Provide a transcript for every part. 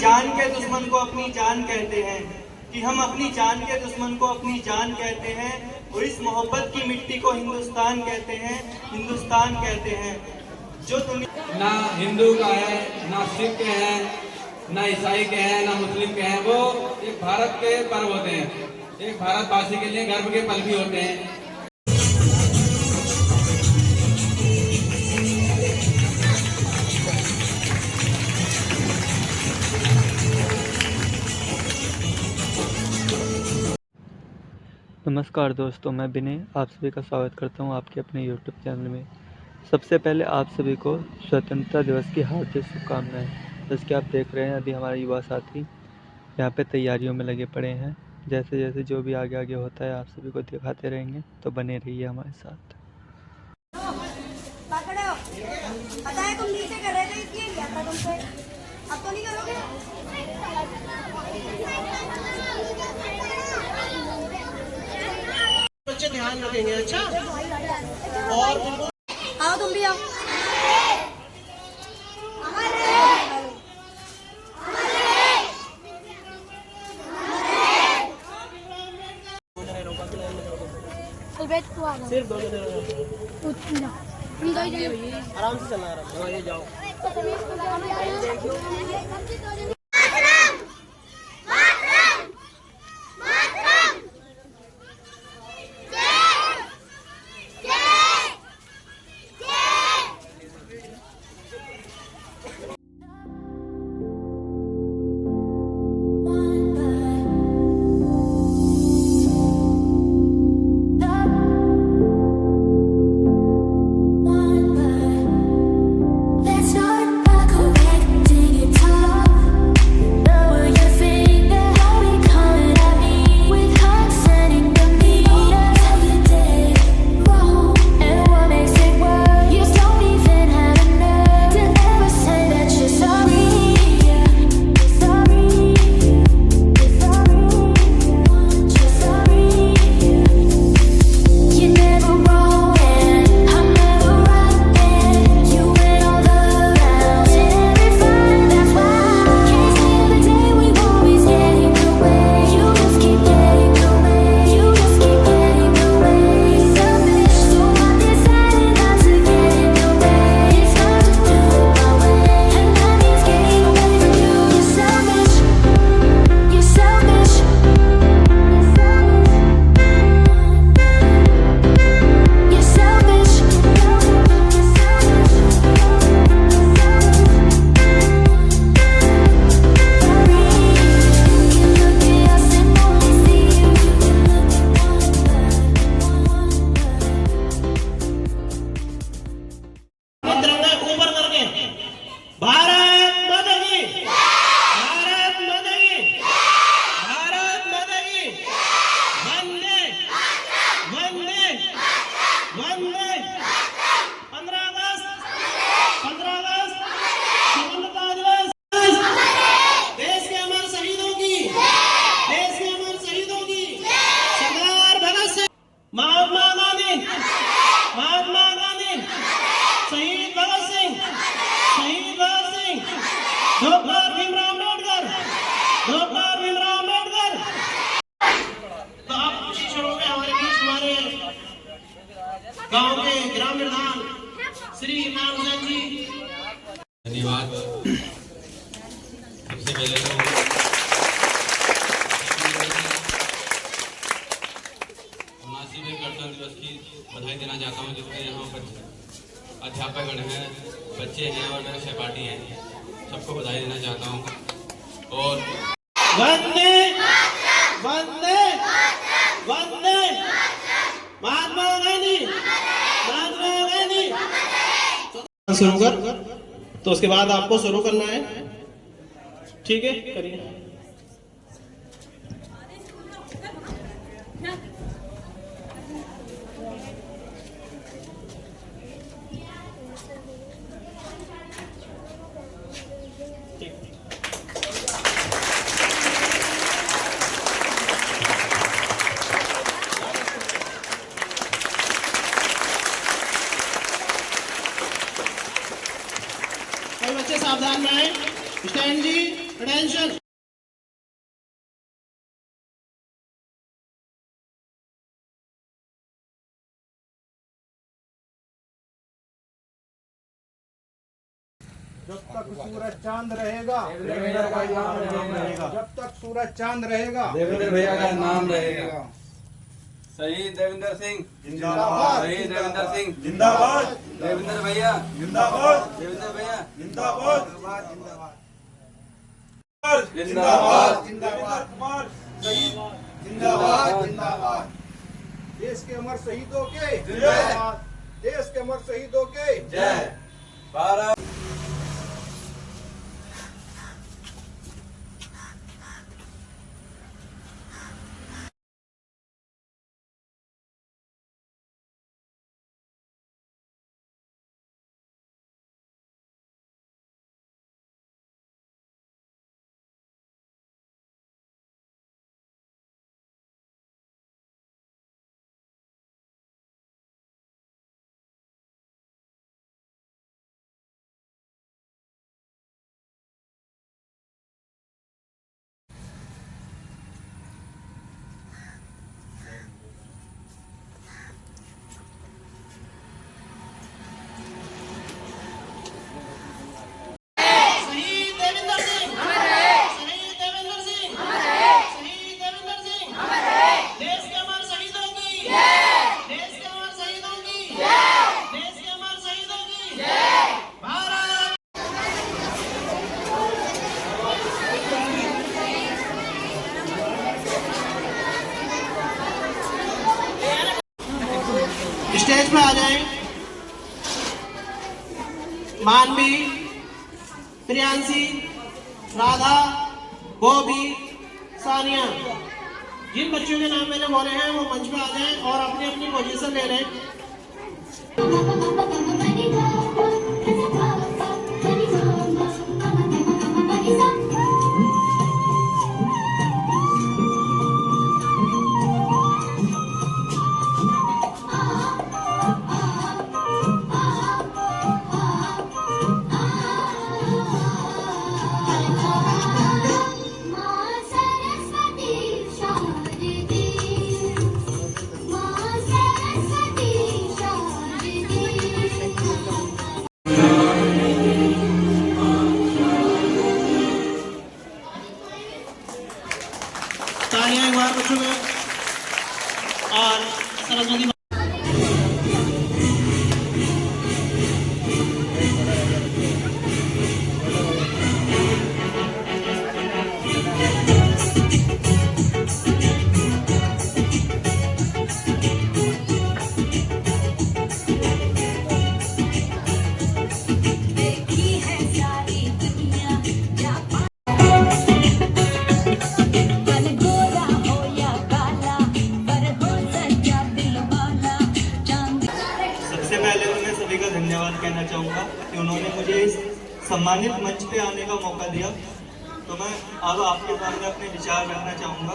जान के दुश्मन को अपनी जान कहते हैं, कि हम अपनी जान के दुश्मन को अपनी जान कहते हैं, और इस मोहब्बत की मिट्टी को हिंदुस्तान कहते हैं, हिंदुस्तान कहते हैं। जो दुनिया ना हिंदू का है, ना सिख के हैं, ना ईसाई के हैं, ना मुस्लिम के हैं, वो एक भारत के पर्व होते हैं, एक भारतवासी के लिए गर्व के पल भी होते हैं। नमस्कार दोस्तों, मैं विनय आप सभी का स्वागत करता हूं आपके अपने YouTube चैनल में। सबसे पहले आप सभी को स्वतंत्रता दिवस की हार्दिक शुभकामनाएं। जैसे कि आप देख रहे हैं, अभी हमारे युवा साथी यहां पे तैयारियों में लगे पड़े हैं। जैसे जैसे जो भी आगे आगे होता है आप सभी को दिखाते रहेंगे, तो बने रहिए हमारे साथ। पता है तुम नीचे कर रहे थे, इसलिए लिया था तुमसे। अब तो नहीं करोगे। बच्चे ध्यान रखेंगे, अच्छा? और आओ तुम भी आओ। सिर्फ 2 जने आराम से चलना है। ये जाओ। गांव के ग्राम प्रधान श्री नामचंद जी, धन्यवाद। सबसे पहले तो उनासीवें गणतंत्र दिवस की बधाई देना चाहता हूँ, जिसमें यहाँ पर अध्यापकगण हैं, बच्चे हैं और मेरे सहपाठी हैं, सबको बधाई देना चाहता हूँ। और वंदे वंदे वंदे महात्मा गांधी, महात्मा गांधी। शुरू कर, तो उसके बाद आपको शुरू करना है, ठीक है? करिए। बच्चे सावधान रहें। स्टैंड जी, अटेंशन। तक सूरज चांद रहेगा देवेंद्र भाई का नाम रहेगा। जब तक सूरज चांद रहेगा देवेंद्र भैया का नाम रहेगा। शहीद देवेंद्र सिंह जिंदाबाद। शहीद देवेंद्र सिंह जिंदाबाद। देवेंद्र भैया जिंदाबाद। देवेंद्र भैया जिंदाबाद। जिंदाबाद जिंदाबाद। कुमार शहीद जिंदाबाद। जिंदाबाद। देश के अमर शहीदों के जय। देश के अमर शहीदों के जय। भारत स्टेज पे आ जाएं। मानवी, प्रियांशी, राधा, बॉबी, सानिया, जिन बच्चों के नाम मैंने बोले हैं वो मंच पे आ जाएं और अपनी अपनी पोजीशन ले लें। तालियां एक बार बच्चों में और सरस्वती धन्यवाद कहना चाहूँगा कि उन्होंने मुझे इस सम्मानित मंच पे आने का मौका दिया। तो मैं अब आपके सामने अपने विचार रखना चाहूँगा।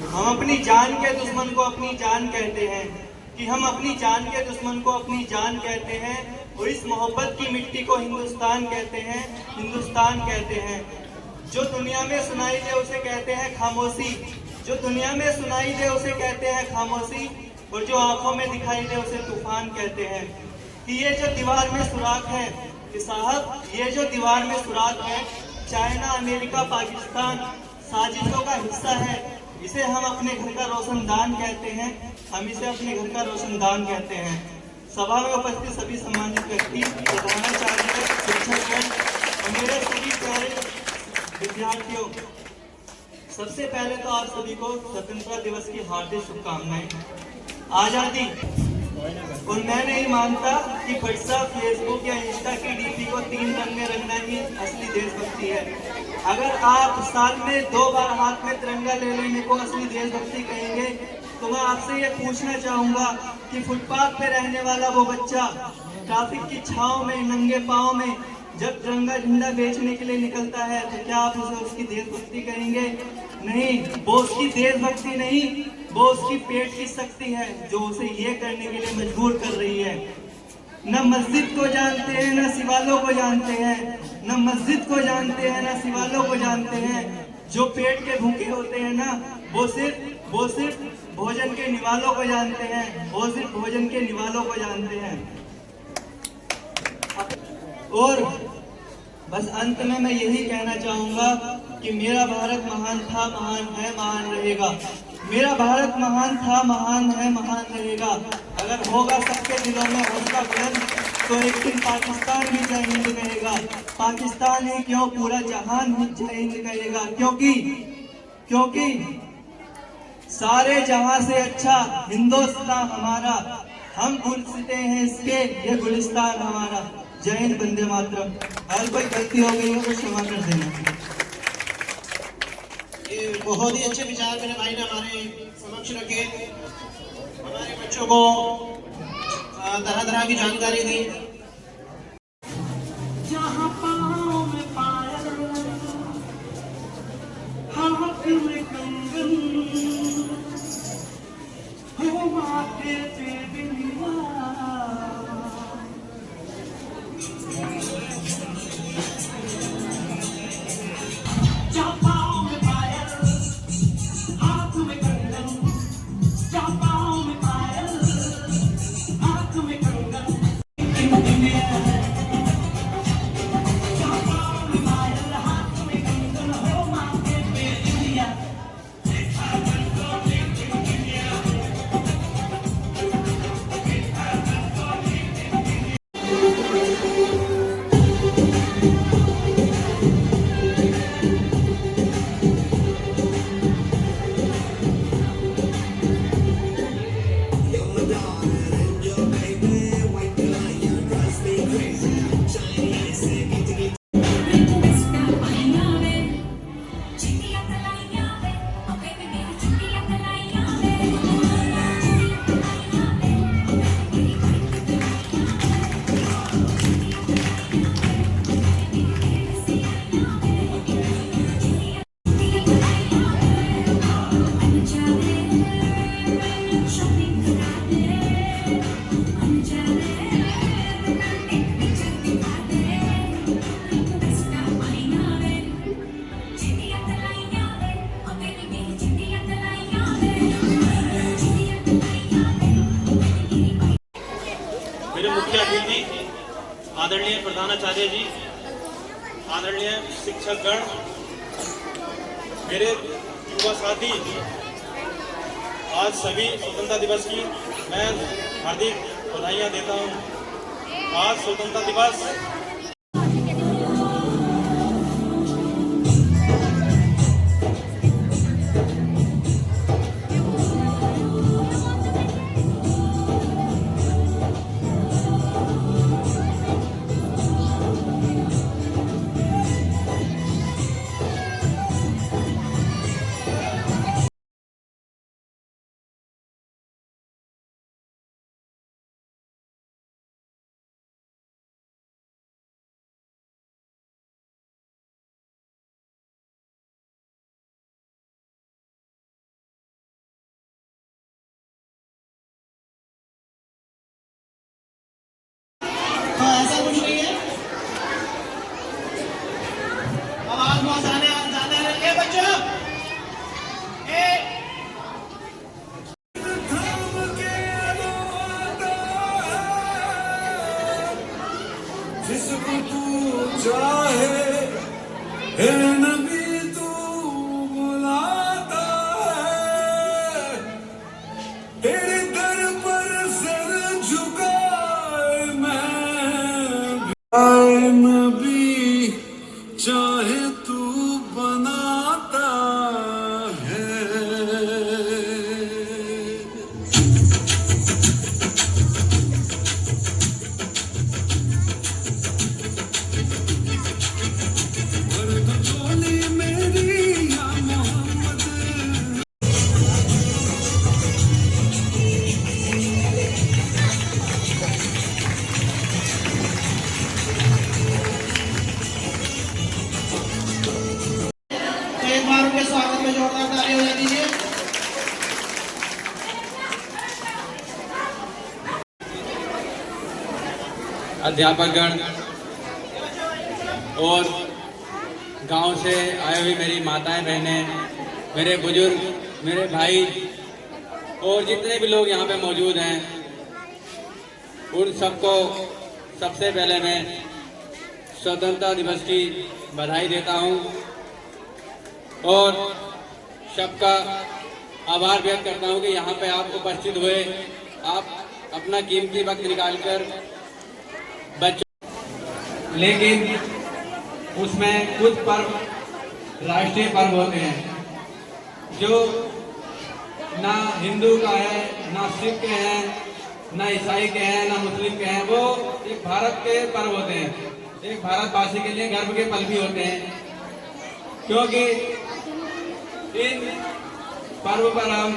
हम अपनी जान के दुश्मन को अपनी जान कहते हैं कि हम अपनी जान के दुश्मन को अपनी जान कहते हैं और इस मोहब्बत की मिट्टी को हिंदुस्तान कहते हैं, हिंदुस्तान कहते हैं। जो दुनिया में सुनाई दे उसे कहते हैं खामोशी, जो दुनिया में सुनाई दे उसे कहते हैं खामोशी, और जो आंखों में दिखाई दे उसे तूफान कहते हैं। कि ये जो दीवार में सुराख है कि साहब, ये जो दीवार में सुराख है, चाइना, अमेरिका, पाकिस्तान साजिशों का हिस्सा है। इसे हम अपने घर का रोशनदान कहते हैं, हम इसे अपने घर का रोशनदान कहते हैं। सभा में उपस्थित सभी सम्मानित व्यक्ति, प्रधानाचार्य, शिक्षकगण और मेरे सभी प्यारे विद्यार्थियों, सबसे पहले तो आप सभी को स्वतंत्रता दिवस की हार्दिक शुभकामनाएं। आजादी, और मैं नहीं मानता कि व्हाट्सएप, फेसबुक या इंस्टा की डीपी को 3 रंग में रंगना ही असली देशभक्ति है। अगर आप साल में 2 बार हाथ में तिरंगा ले लेने को असली देशभक्ति कहेंगे तो मैं आपसे ये पूछना चाहूंगा कि फुटपाथ पे रहने वाला वो बच्चा ट्रैफिक की छांव में नंगे पांव में जब तिरंगा झंडा बेचने के लिए निकलता है तो क्या आप उसे उसकी देशभक्ति कहेंगे? नहीं, वो उसकी देशभक्ति नहीं, वो उसकी पेट की शक्ति है जो उसे ये करने के लिए मजबूर कर रही है। न मस्जिद को जानते हैं, न शिवालों को जानते हैं, न मस्जिद को जानते हैं, न शिवालों को जानते हैं। जो पेट के भूखे होते हैं ना, वो सिर्फ भोजन के निवालों को जानते हैं, वो सिर्फ भोजन के निवालों को जानते हैं। और बस अंत में मैं यही कहना चाहूंगा कि मेरा भारत महान था, महान है, महान रहेगा। मेरा भारत महान था, महान है, महान रहेगा। अगर होगा सबके दिलों में हौसला बुलंद तो एक दिन पाकिस्तान भी जय हिंद कहेगा। पाकिस्तान ही क्यों, पूरा जहान ही जय हिंद कहेगा। क्योंकि सारे जहां से अच्छा हिंदुस्तान हमारा, हम गुलसिते हैं इसके, ये गुलिस्तान हमारा। जय हिंद, वंदे मातरम। अगर कोई गलती हो गई हो तो क्षमा कर देना। ये बहुत ही अच्छे विचार मेरे भाई ने हमारे समक्ष रखे, हमारे बच्चों को तरह तरह की जानकारी दी। जहाँ पाँव में पायल, हाथ में कंगन, हो माथे पे बिंदिया, जहाँ पाँव में पायल, हाथ में कंगन, जहाँ पाँव में पायल, हाथ में कंगन, जहाँ पाँव में पायल, हाथ में कंगन, हो माथे पे बिंदिया। मेरे मुख्य अतिथि आदरणीय प्रधानाचार्य जी, आदरणीय शिक्षकगण, मेरे युवा साथी, आज सभी स्वतंत्रता दिवस की मैं हार्दिक बधाइयाँ देता हूँ। आज स्वतंत्रता दिवस तो ऐसा कुछ नहीं है। अब आज बहुत जाने लगे बच्चों। जिसको तू चाहे हे नबी तू बुलाता है, तेरे दर पर सर झुकाए मैं, आए नबी चाहे तू बनाता है। एक बार उनके स्वागत में जोरदार ताली हो दीजिए। अध्यापकगण और गांव से आए हुए मेरी माताएं बहनें, मेरे बुजुर्ग, मेरे भाई और जितने भी लोग यहाँ पे मौजूद हैं, उन सबको सबसे पहले मैं स्वतंत्रता दिवस की बधाई देता हूं और सबका आभार व्यक्त करता हूं कि यहाँ पे आप उपस्थित हुए, आप अपना कीमती वक्त निकालकर बच्चों, लेकिन उसमें कुछ पर्व राष्ट्रीय पर्व होते हैं जो ना हिंदू का है, ना सिख के हैं, ना ईसाई के हैं, ना मुस्लिम के हैं। वो एक भारत के पर्व होते हैं, एक भारतवासी के लिए गर्व के पल भी होते हैं, क्योंकि इन पर्व पर हम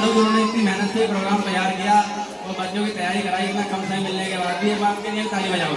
उन्होंने इतनी मेहनत से प्रोग्राम तैयार किया और बच्चों की तैयारी कराई, इतना कम समय मिलने के बाद भी ये बात के लिए ताली बजाओ।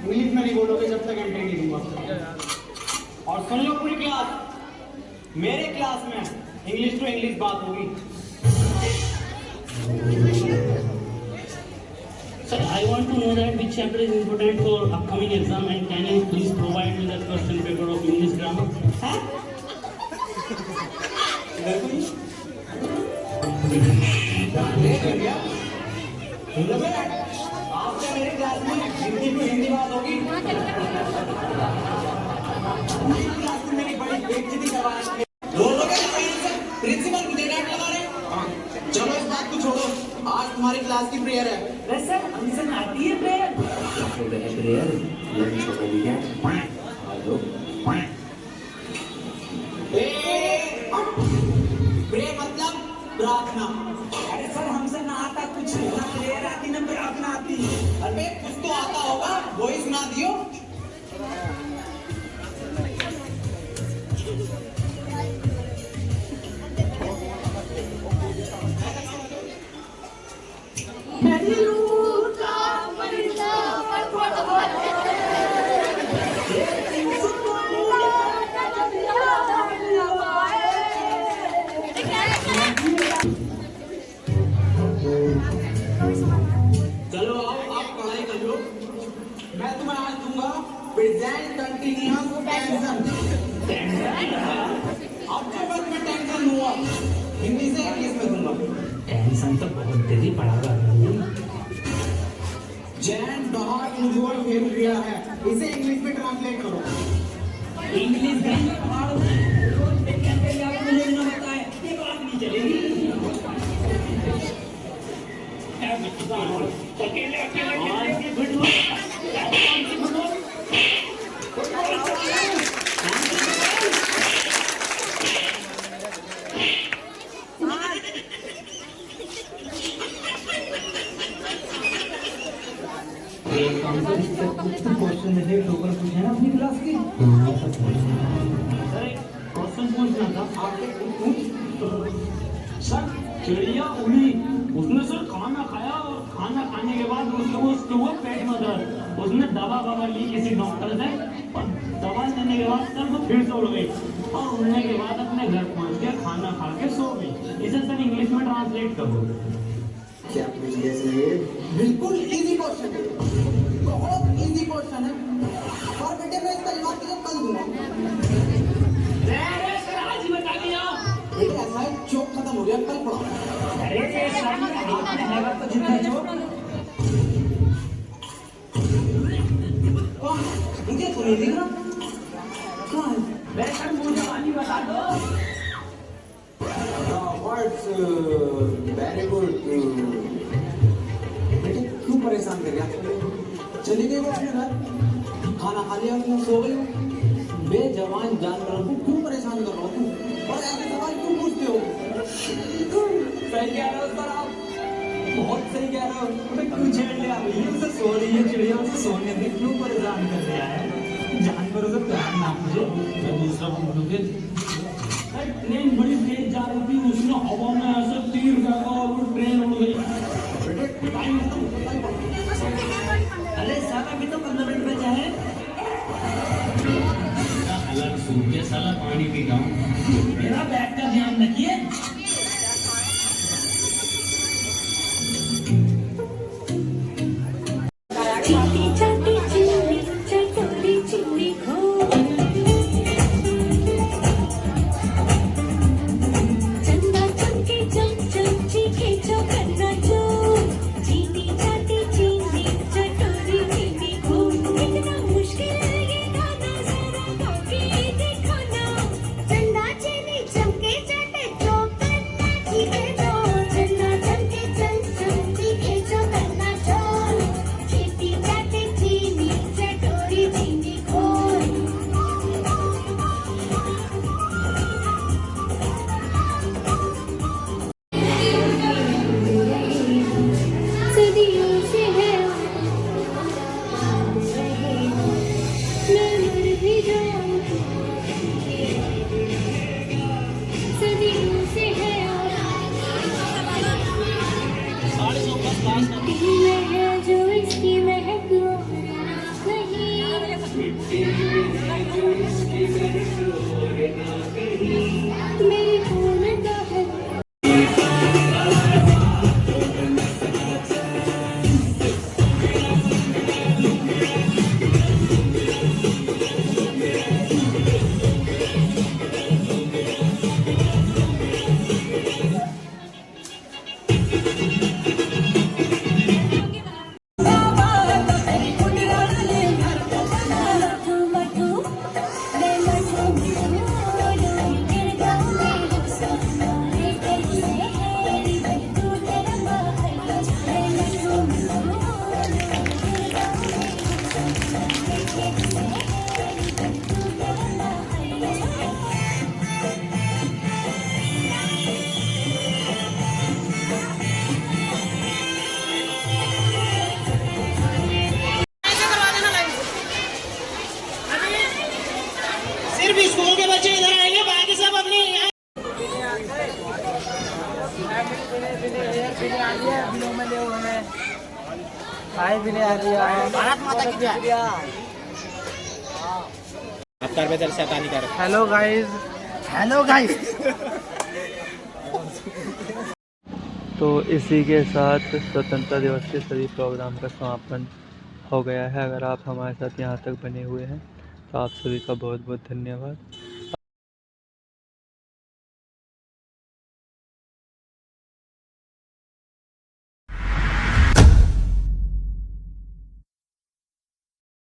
इंग्लिश में नहीं बोलोगे जब तक एंट्री नहीं दूंगा। और सुन लो पूरी क्लास, मेरे क्लास में इंग्लिश टू इंग्लिश बात होगी। Sir, I want to know that which chapter is important for upcoming exam, and can you please provide me the question paper of English grammar? आपसे मेरे क्लास में Hindi to Hindi बात होगी। Class में मेरी बड़ी बेइज्जती करवा रहे हैं। बोलोगे प्रिंसिपल मुझे डांट लगा रहे हैं। चलो इस बात को छोड़ो, आज तुम्हारी क्लास की प्रेयर है। सर, हमसे आती है प्रेयर? प्रेयर लंच हो गई है। प्रेयर मतलब प्रार्थना। अरे सर, हमसे ना आता कुछ, ना प्रेयर आती ना प्रार्थना आती। अरे कुछ तो आता होगा, वो ही सुना दियो। चलो आओ, आप पढ़ाई कर लो। मैं तुम्हें आज दूंगा प्रेजेंट कंटिन्यूअस टेंशन। आपके वर्ग में टेंशन हुआ, हिंदी से इंग्लिश में दूंगा। टेंशन तो बहुत तेजी पड़ा रहा है। जैन बहुत उज्जवल फेल किया है, इसे इंग्लिश में ट्रांसलेट करो। इंग्लिश में पढ़ाओ, रोज पेपर पे आपको मुझे ना बताए, ये बात नहीं चलेगी। अकेले अकेले वीडियो क्वेश्चन में टोकर पूछे ना अपनी क्लास की। क्वेश्चन पूछना था आपके सर चिड़िया उड़ी, उसने सर खाना खाया और खाना खाने के बाद उसके हुआ पेट में दर्द। उसने दवा ववा ली किसी डॉक्टर से और दवा लेने के बाद सर वो फिर से उड़ गई और उड़ने के बाद अपने घर पहुंच के खाना खा के सो गई। इसे सर इंग्लिश में ट्रांसलेट करो। क्या पूछ लिया सर? बिल्कुल इजी क्वेश्चन है, बहुत इजी क्वेश्चन है और बेटे मैं इसका जवाब तुझे कल दूंगा। अरे सर आज ही बता दिया। एक ऐसा है चौक खत्म हो गया, कल पढ़ाओ। अरे सर आपने हैगा तो जितना चौक मुझे तो नहीं दिख रहा। कहाँ है? मैं सर मुझे वाली बता दो। Words very good. बेटे क्यों परेशान कर रहा? चली गई वो अपने घर, खाना खा लिया, तुम सो गई हो। बेजवान जानवरों को क्यों परेशान कर रहा हो तुम, और ऐसे सवाल क्यों पूछते हो? सही कह रहे हो सर आप, बहुत सही कह रहे हो। मैं क्यों छेड़ लिया? भैया उसे सो रही है चिड़िया, उसे सोने दे, क्यों परेशान कर रहा है? जानवरों से प्यार ना पूछो। मैं दूसरा पूछूंगी। ट्रेन बड़ी तेज जा रही थी, उसने हवा में ऐसे तीर फेंका और वो ट्रेन उड़ गई। अरे सर अभी तो 15 मिनट बचा है। अलग सूख के साला पानी पी रहा हूँ। मेरा बैग का ध्यान रखिए। चीटी चाटी चिड़ी चटोरी चिड़ी खो चंदा चमके चम चम चीखे चो करना जो चीटी चाटी चिड़ी चटोरी चिड़ी खो कितना मुश्किल है ये गाना जरा गा के देखो ना चंदा चीनी चमके चटे चो करना चीखे चो चंदा चमके चम चम चीखे चो करना चो चीटी चाटी चीनी चटोरी चीनी खोर सदियों से है मैं मर भी जाऊं सदियों से है मिट्टी में है जो इसकी महक नहीं मेरी पूर्णता है सिर्फ स्कूल के बच्चे इधर आएंगे, बाकी सब अपने यहाँ भारत माता की जय। अवतार में दर्शा तानी कर। Hello guys, hello guys. तो इसी के साथ स्वतंत्रता दिवस के सभी प्रोग्राम का समापन हो गया है। अगर आप हमारे साथ यहाँ तक बने हुए हैं तो आप सभी का बहुत बहुत धन्यवाद।